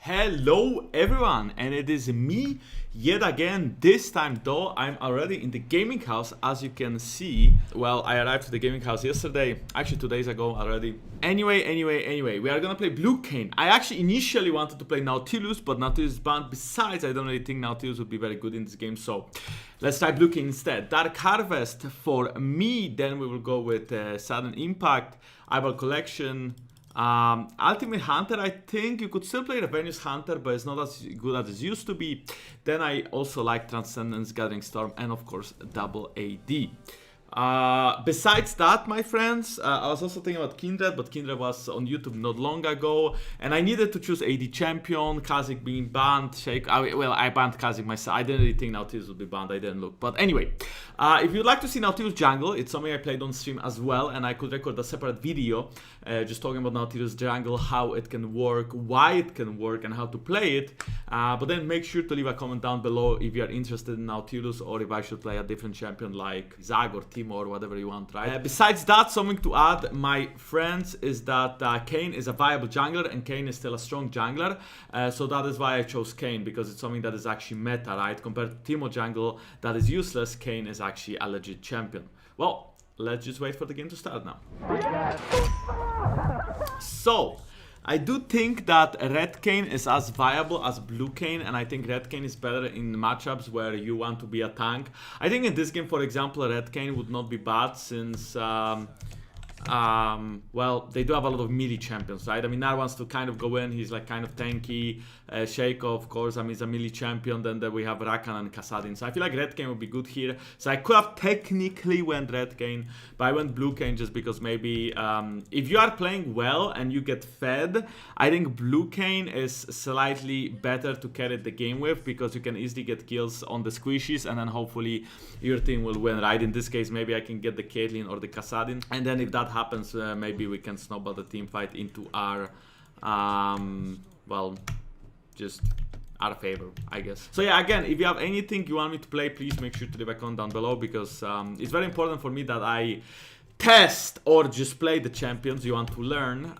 Hello everyone, and it is me yet again. This time though, I'm already in the gaming house, as you can see. Well, I arrived to the gaming house yesterday, actually 2 days ago already. Anyway, we are gonna play Blue Kayn. I actually initially wanted to play Nautilus, but Nautilus is banned. Besides, I don't really think Nautilus would be very good in this game, so let's try Blue Kayn instead. Dark Harvest for me, then we will go with Sudden Impact, Eyeball Collection, Ultimate Hunter. I think you could still play Revenus Hunter, but it's not as good as it used to be. Then I also like Transcendence, Gathering Storm, and of course Double AD. Besides that, my friends, I was also thinking about Kindred, but Kindred was on YouTube not long ago, and I needed to choose AD champion. Kha'Zix being banned, well, I banned Kha'Zix myself. I didn't really think Nautilus would be banned, I didn't look. But anyway, if you'd like to see Nautilus jungle, it's something I played on stream as well, and I could record a separate video just talking about Nautilus jungle, how it can work, why it can work, and how to play it. But then make sure to leave a comment down below if you are interested in Nautilus, or if I should play a different champion like Zag or Timo or whatever you want, right? Besides that, something to add, my friends, is that Kayn is a viable jungler, and Kayn is still a strong jungler. So that is why I chose Kayn, because it's something that is actually meta, right? Compared to Timo jungle that is useless, Kayn is actually a legit champion. Well, let's just wait for the game to start now. So, I do think that Red Kayn is as viable as Blue Kayn, and I think Red Kayn is better in matchups where you want to be a tank. I think in this game, for example, Red Kayn would not be bad since, well, they do have a lot of melee champions, right? I mean, Nar wants to kind of go in, he's like kind of tanky. Shaco, of course, I mean, is a melee champion. Then we have Rakan and Kassadin. So I feel like Red Kayn would be good here. So I could have technically went Red Kayn, but I went Blue Kayn just because maybe if you are playing well and you get fed, I think Blue Kayn is slightly better to carry the game with, because you can easily get kills on the squishies and then hopefully your team will win, right? In this case, maybe I can get the Caitlyn or the Kassadin, and then if that happens, maybe we can snowball the team fight into our, well, just our favor, I guess. So yeah, again, if you have anything you want me to play, please make sure to leave a comment down below, because it's very important for me that I test or just play the champions you want to learn.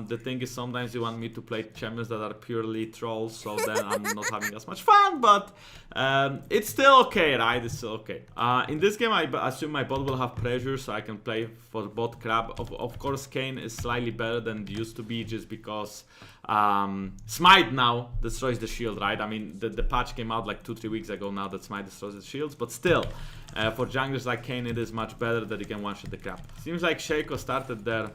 The thing is, sometimes you want me to play champions that are purely trolls, so then I'm not having as much fun, but it's still okay, right? It's still okay. In this game, I assume my bot will have pressure, so I can play for bot crab. Of course, Kayn is slightly better than it used to be, just because Smite now destroys the shield, right? I mean, the patch came out like 2-3 weeks ago now that Smite destroys the shields, but still, for junglers like Kayn, it is much better that you can one-shot the crap. Seems like Shaco started there.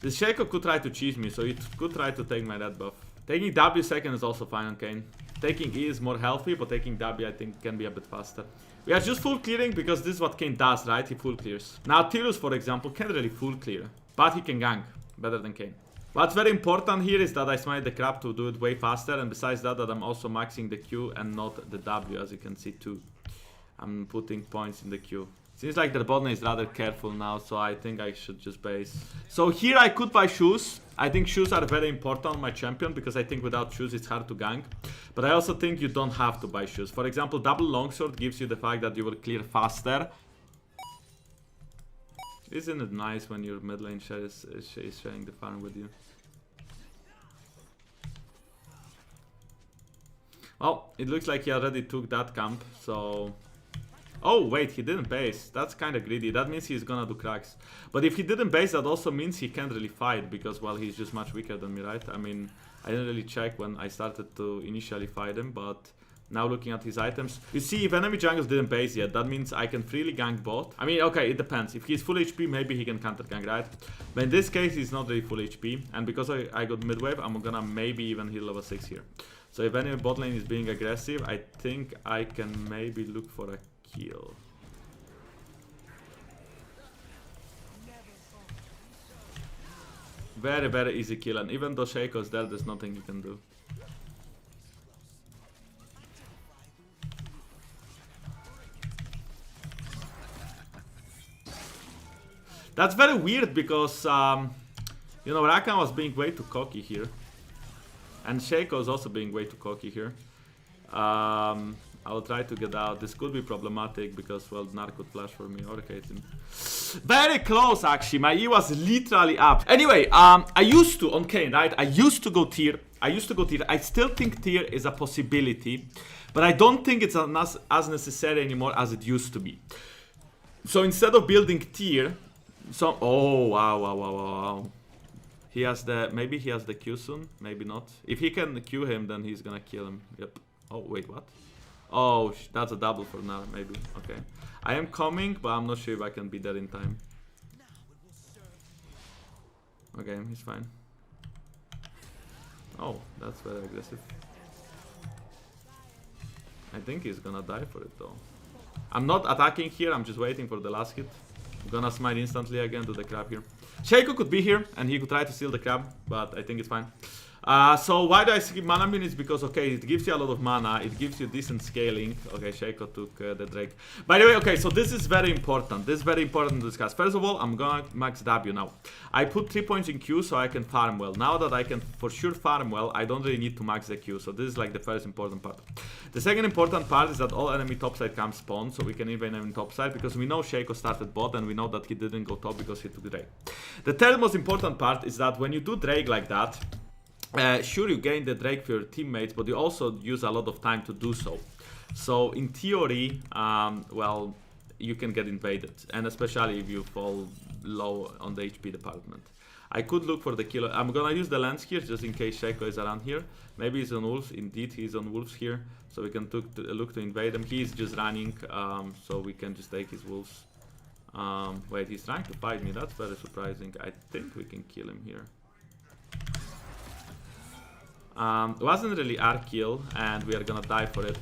This Shaco could try to cheese me, so it could try to take my red buff. Taking W second is also fine on Kayn. Taking E is more healthy, but taking W I think can be a bit faster. We are just full clearing because this is what Kayn does, right? He full clears. Now Nautilus, for example, can't really full clear, but he can gank better than Kayn. What's very important here is that I smite the crab to do it way faster, and besides that, I'm also maxing the Q and not the W, as you can see too. I'm putting points in the Q. Seems like the bot lane is rather careful now, so I think I should just base. So here I could buy shoes. I think shoes are very important on my champion, because I think without shoes it's hard to gank. But I also think you don't have to buy shoes. For example, double longsword gives you the fact that you will clear faster. Isn't it nice when your mid lane is sharing the farm with you? Well, it looks like he already took that camp, so... Oh, wait, he didn't base. That's kind of greedy. That means he's gonna do cracks. But if he didn't base, that also means he can't really fight, because, well, he's just much weaker than me, right? I mean, I didn't really check when I started to initially fight him, but... Now looking at his items, you see, if enemy jungles didn't base yet, that means I can freely gank bot. I mean, okay, it depends. If he's full HP, maybe he can counter gank, right? But in this case, he's not really full HP, and because I got mid wave, I'm gonna maybe even hit level 6 here. So if enemy bot lane is being aggressive, I think I can maybe look for a kill. Very, very easy kill, and even though Shaco is there, there's nothing you can do. That's very weird, because, you know, Rakan was being way too cocky here. And Shaco is also being way too cocky here. I will try to get out. This could be problematic because, well, Nar could flash for me or Caitlyn. Very close, actually. My E was literally up. Anyway, I used to, on Kayn, right? I used to go tier. I still think tier is a possibility, but I don't think it's as necessary anymore as it used to be. So instead of building tier, oh, wow. He has the, maybe he has the Q soon, maybe not. If he can Q him, then he's gonna kill him. Yep. Oh, wait, what? Oh, that's a double for now, maybe. Okay. I am coming, but I'm not sure if I can be there in time. Okay, he's fine. Oh, that's very aggressive. I think he's gonna die for it though. I'm not attacking here, I'm just waiting for the last hit. I'm gonna smite instantly again to the crab here. Shaco could be here and he could try to steal the crab, but I think it's fine. So why do I skip mana bin? It's because, okay, it gives you a lot of mana, it gives you decent scaling. Okay, Shaco took the Drake. By the way, okay, so this is very important. This is very important to discuss. First of all, I'm gonna max W now. I put 3 points in Q so I can farm well. Now that I can for sure farm well, I don't really need to max the Q. So this is like the first important part. The second important part is that all enemy topside camps spawn, so we can even in topside, because we know Shaco started bot and we know that he didn't go top because he took Drake. The third most important part is that when you do Drake like that, sure, you gain the Drake for your teammates, but you also use a lot of time to do so. So in theory, well, you can get invaded, and especially if you fall low on the HP department. I could look for the killer. I'm gonna use the lens here just in case Shaco is around here. Maybe he's on wolves. Indeed, he's on wolves here, so we can look to invade him. He's just running, so we can just take his wolves. Wait, he's trying to fight me. That's very surprising. I think we can kill him here. It wasn't really our kill, and we are gonna die for it.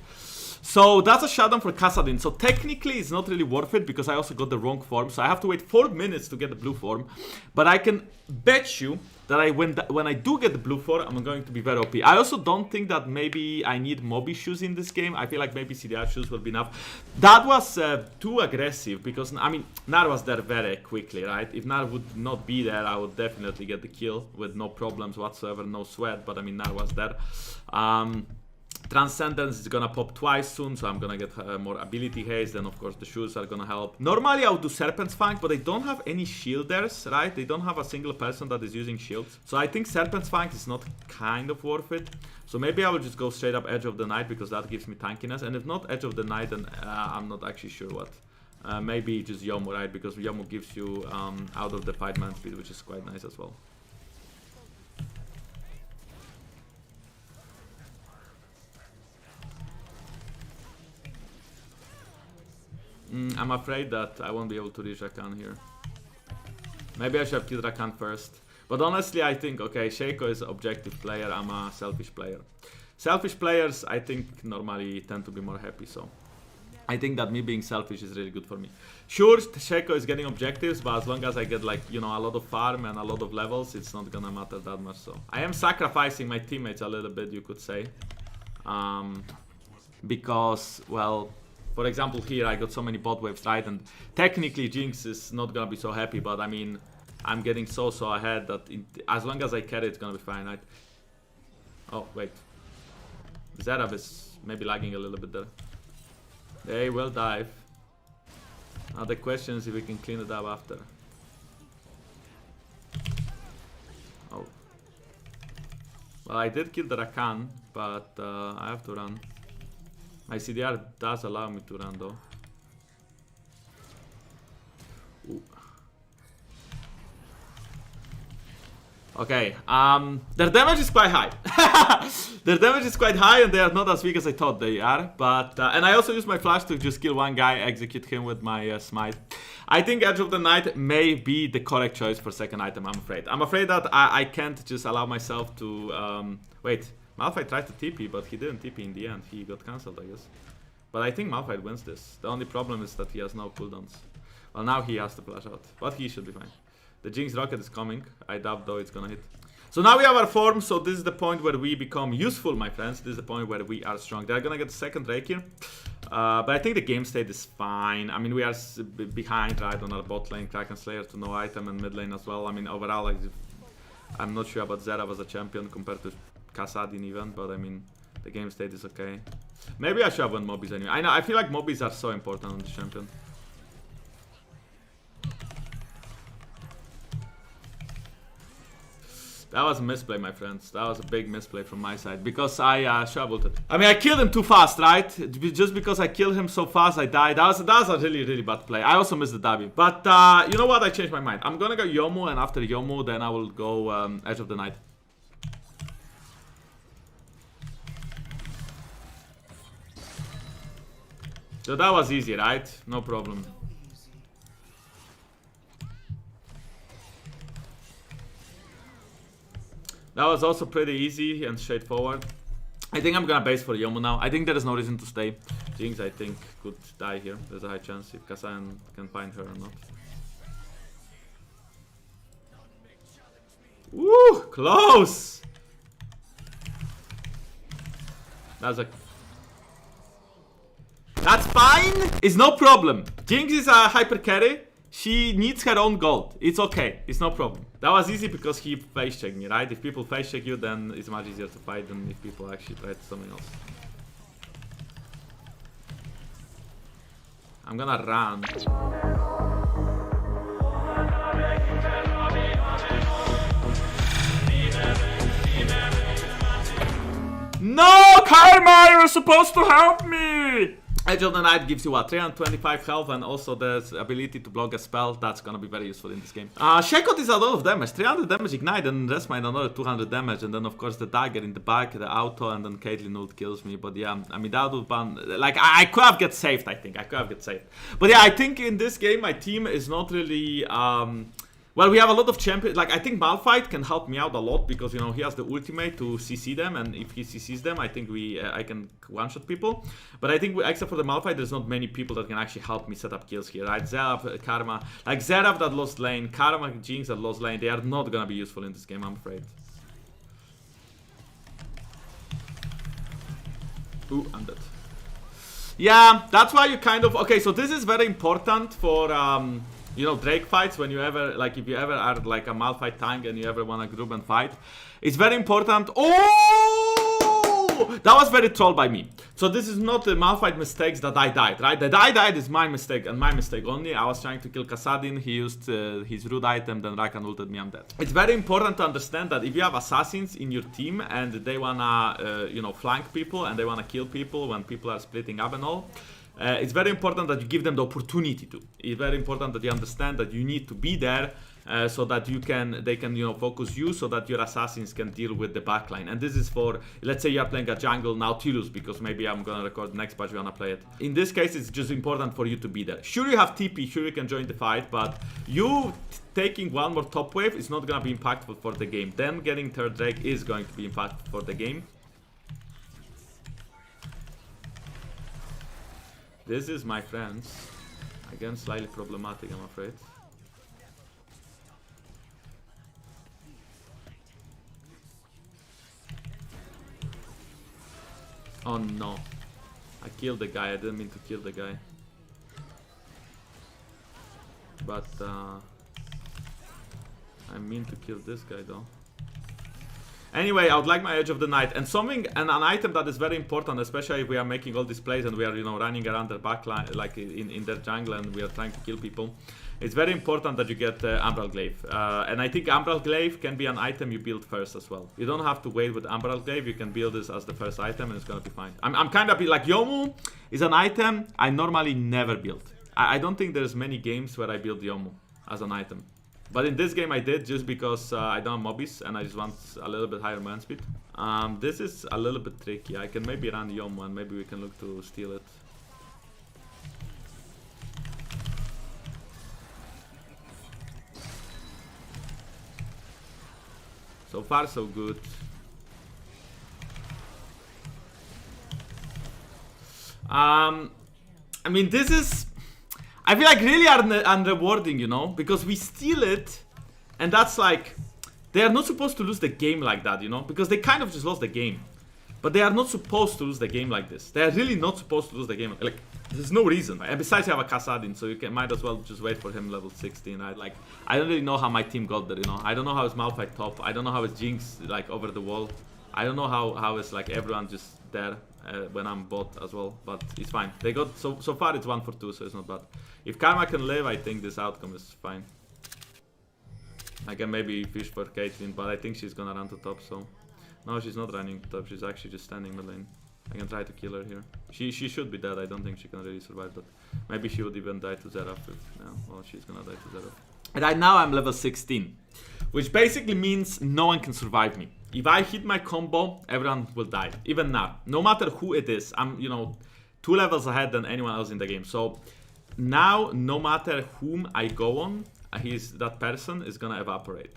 So that's a shutdown for Kassadin. So technically it's not really worth it because I also got the wrong form. So I have to wait 4 minutes to get the blue form. But I can bet you that when I do get the blue form, I'm going to be very OP. I also don't think that maybe I need Moby shoes in this game. I feel like maybe CDR shoes will be enough. That was too aggressive because, I mean, Nar was there very quickly, right? If Nar would not be there, I would definitely get the kill with no problems whatsoever, no sweat. But I mean, Nar was there. Transcendence is gonna pop twice soon, so I'm gonna get more ability haste. Then of course the shoes are gonna help. Normally I would do Serpent's Fang, but they don't have any shielders, right? They don't have a single person that is using shields. So I think Serpent's Fang is not kind of worth it. So maybe I will just go straight up Edge of the Night because that gives me tankiness. And if not Edge of the Night, then I'm not actually sure what. Maybe just Yomu, right? Because Yomu gives you out of the fight man speed, which is quite nice as well. I'm afraid that I won't be able to reach Rakan here. Maybe I should have killed Rakan first. But honestly, I think, okay, Shaco is an objective player, I'm a selfish player. Selfish players, I think, normally tend to be more happy, so... I think that me being selfish is really good for me. Sure, Shaco is getting objectives, but as long as I get, like, you know, a lot of farm and a lot of levels, it's not gonna matter that much, so... I am sacrificing my teammates a little bit, you could say. Because, well... For example, here I got so many bot waves, right? And technically Jinx is not gonna be so happy, but I mean, I'm getting so ahead that as long as I carry, it's gonna be fine, right? Oh, wait. Zerav is maybe lagging a little bit there. They will dive. Now the question is if we can clean it up after. Oh. Well, I did kill the Rakan, but I have to run. My CDR does allow me to run though. Ooh. Okay, their damage is quite high. Their damage is quite high and they are not as weak as I thought they are. But, and I also use my flash to just kill one guy, execute him with my smite. I think Edge of the Night may be the correct choice for second item, I'm afraid. I'm afraid that I can't just allow myself to, wait. Malphite tried to TP, but he didn't TP in the end. He got cancelled, I guess. But I think Malphite wins this. The only problem is that he has no cooldowns. Well, now he has to flash out. But he should be fine. The Jinx rocket is coming. I doubt though it's gonna hit. So now we have our form. So this is the point where we become useful, my friends. This is the point where we are strong. They're gonna get the second Drake here. But I think the game state is fine. I mean, we are behind, right, on our bot lane. Kraken Slayer to no item and mid lane as well. I mean, overall, like, I'm not sure about Zerav as a champion compared to Kassadin even, but I mean, the game state is okay. Maybe I should have won Mobbies anyway. I know, I feel like Mobbies are so important on this champion. That was a misplay, my friends. That was a big misplay from my side. Because I shoveled it. I mean, I killed him too fast, right? Just because I killed him so fast, I died. That was a really, really bad play. I also missed the W. But you know what? I changed my mind. I'm gonna go Yomu, and after Yomu, then I will go Edge of the Night. So that was easy, right? No problem. That was also pretty easy and straightforward. I think I'm gonna base for Yomu now. I think there is no reason to stay. Jinx, I think, could die here. There's a high chance if Kasan can find her or not. Woo! Close! That's fine! It's no problem. Jinx is a hyper carry. She needs her own gold. It's okay. It's no problem. That was easy because he face checked me, right? If people face check you, then it's much easier to fight than if people actually try something else. I'm gonna run. No, Karma, you were supposed to help me! Edge of the Night gives you what, 325 health, and also the ability to block a spell. That's gonna be very useful in this game. Shakot is a lot of damage, 300 damage ignite, and rest mine another 200 damage, and then of course the dagger in the back, the auto, and then Caitlyn ult kills me. But yeah, I mean that would ban, like I could have get saved. I think I could have get saved. But yeah, I think in this game my team is not really well, we have a lot of champions. Like, I think Malphite can help me out a lot because, you know, he has the ultimate to CC them, and if he CCs them, I think I can one-shot people. But I think, except for the Malphite, there's not many people that can actually help me set up kills here, right? Zerav, Karma, like Zerav that lost lane, Karma, Jinx that lost lane, they are not gonna be useful in this game, I'm afraid. Ooh, I'm dead. Yeah, that's why you kind of... Okay, so this is very important for... you know, Drake fights, when you ever, like, if you ever are like a Malphite tank and you ever want to group and fight, it's very important. Oh! That was very troll by me. So this is not the Malphite mistakes that I died, right? That I died is my mistake, and my mistake only. I was trying to kill Kassadin, he used his rude item, then Rakan ulted me, I'm dead. It's very important to understand that if you have assassins in your team and they wanna, you know, flank people and they wanna kill people when people are splitting up and all, it's very important that you give them the opportunity to. It's very important that you understand that you need to be there so that they can, you know, focus you so that your assassins can deal with the backline. And this is for, let's say you are playing a jungle Nautilus, because maybe I'm gonna record next patch, you wanna play it. In this case, it's just important for you to be there. Sure, you have TP, sure you can join the fight, but you taking one more top wave is not gonna be impactful for the game. Then getting third Drake is going to be impactful for the game. This is, my friends, again slightly problematic, I'm afraid. Oh no, I killed the guy, I didn't mean to kill the guy. But I mean to kill this guy though. Anyway, I would like my Edge of the Night, and something, and an item that is very important, especially if we are making all these plays and we are, you know, running around their backline, like in their jungle, and we are trying to kill people. It's very important that you get Umbral Glaive, and I think Umbral Glaive can be an item you build first as well. You don't have to wait with Umbral Glaive, you can build this as the first item and it's gonna be fine. I'm kind of like, Yomu is an item I normally never build. I don't think there's many games where I build Yomu as an item. But in this game I did, just because I don't have mobbies and I just want a little bit higher man speed. This is a little bit tricky. I can maybe run Yomu and maybe we can look to steal it. So far so good. I mean, this is... I feel like really unrewarding, you know, because we steal it, and that's like, they are not supposed to lose the game like that, you know, because they kind of just lost the game. But they are not supposed to lose the game like this. They are really not supposed to lose the game. Like, there's no reason. And besides, you have a Kassadin, so you might as well just wait for him level 16, right? Like, I don't really know how my team got there, you know. I don't know how it's Malphite top. I don't know how it's Jinx, like, over the wall. I don't know how it's, like, everyone just there when I'm bot as well. But it's fine. They got, so far it's 1 for 2, so it's not bad. If Karma can live, I think this outcome is fine. I can maybe fish for Caitlyn, but I think she's gonna run to top, so... No, she's not running to top, she's actually just standing mid lane. I can try to kill her here. She should be dead, I don't think she can really survive that. Maybe she would even die to Zeraf if... No, well, she's gonna die to Zeraf. Right now I'm level 16, which basically means no one can survive me. If I hit my combo, everyone will die. Even now. No matter who it is, I'm, you know, 2 levels ahead than anyone else in the game. So now, no matter whom I go on, that person is gonna evaporate.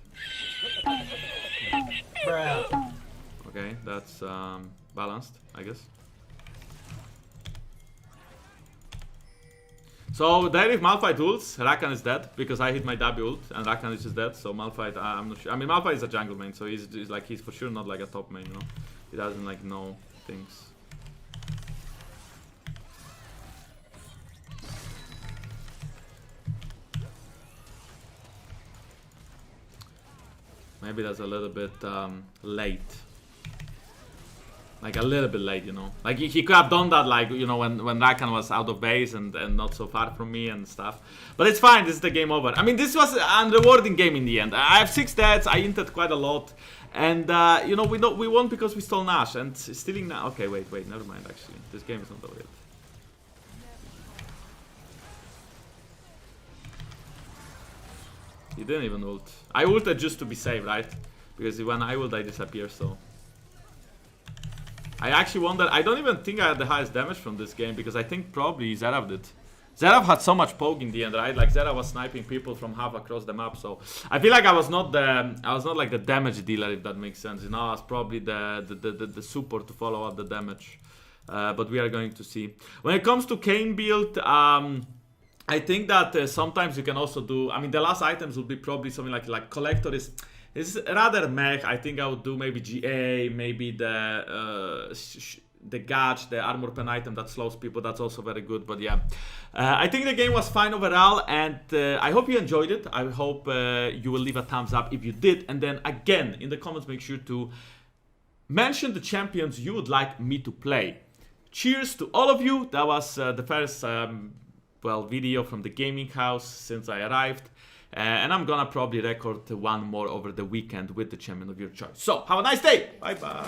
Okay, that's balanced, I guess. So there, if Malphite ults, Rakan is dead because I hit my W ult and Rakan is just dead. So Malphite, I'm not sure. I mean, Malphite is a jungle main, so he's for sure not like a top main, you know. He doesn't like know things. Maybe that's a little bit late. Like a little bit late, you know. Like he could have done that, like, you know, when Rakan was out of base and not so far from me and stuff. But it's fine. This is the game over. I mean, this was an unrewarding game in the end. I have 6 deaths. I inted quite a lot, and you know, we won because we stole Nash and stealing Nash. Okay, wait, never mind. Actually, this game is not over yet. He didn't even ult. I ulted just to be safe, right? Because when I ult, I disappear. So. I actually wonder, I don't even think I had the highest damage from this game because I think probably Zerav did. Zerav had so much poke in the end, right? Like Zerav was sniping people from half across the map, so I feel like I was not like the damage dealer, if that makes sense. You know, I was probably the support to follow up the damage. But we are going to see. When it comes to Kayn build, I think that sometimes you can also do, I mean, the last items will be probably something like Collector is rather mech. I think I would do maybe GA, maybe the Gauge, the armor pen item that slows people. That's also very good. But yeah, I think the game was fine overall, and I hope you enjoyed it. I hope you will leave a thumbs up if you did, and then again in the comments make sure to mention the champions you would like me to play. Cheers to all of you. That was the first video from the gaming house since I arrived. And I'm gonna probably record one more over the weekend with the champion of your choice. So, have a nice day! Bye bye!